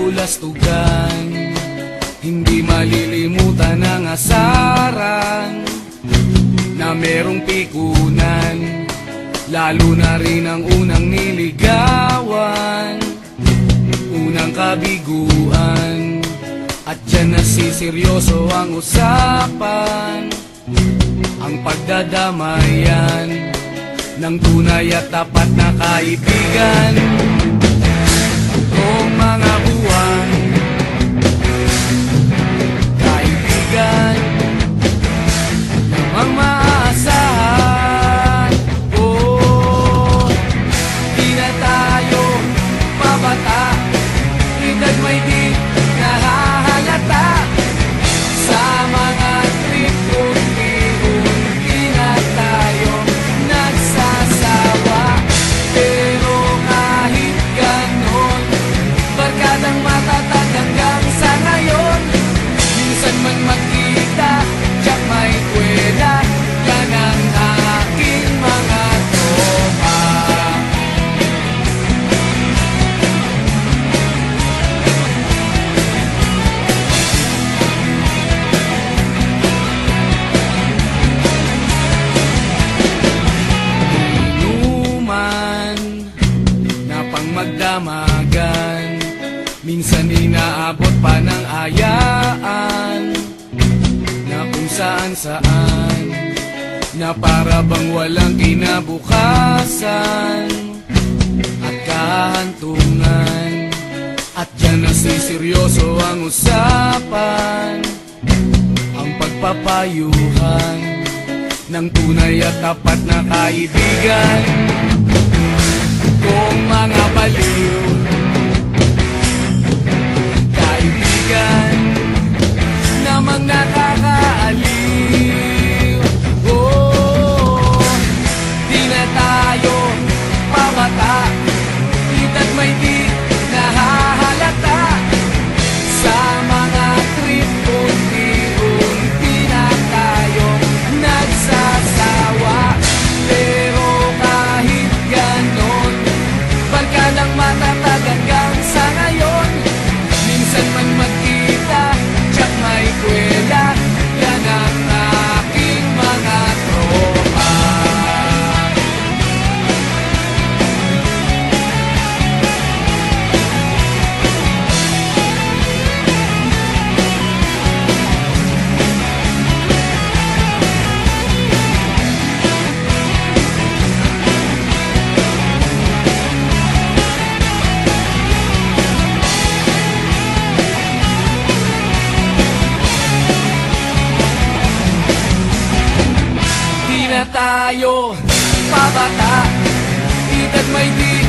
kabulastugan. Hindi malilimutan ang asaran na merong pikunan, lalo na rin ang unang niligawan, unang kabiguan. At dyan nasiseryoso ang usapan, ang pagdadamayan ng tunay at tapat na kaibigan. Kung mga buwan, kaibigan namang maaasahan. Oh, di na tayo mabata, edad may di nahahalata. Sa mga trip unti-unti na tayo nagsasawa. Pero kahit ganon, barkadang matatag hanggang sa ngayon. Minsan man magkita, tiyak may kwela, yan ang aking mga tropa. Inuman na pang magdamagan, minsan inaabot pa ng ayaan, na kung saan-saan, na para bang walang kinabukasan at kahantungan. At dyan nasiseryoso ang usapan, ang pagpapayuhan ng tunay at tapat na kaibigan. Kung mga baliw, kaibigan namang nakakaaliw. Oh, di na tayo pabata, edad may di nahahalata. Sa mga trip unti-unti na tayo nagsasawa. Pero kahit ganon, barkadang matatag hanggang sa ngayon. Minsan man magkita, tiyak may kwela, yan ang aking mga tropa. Di na tayo pabata, edad may di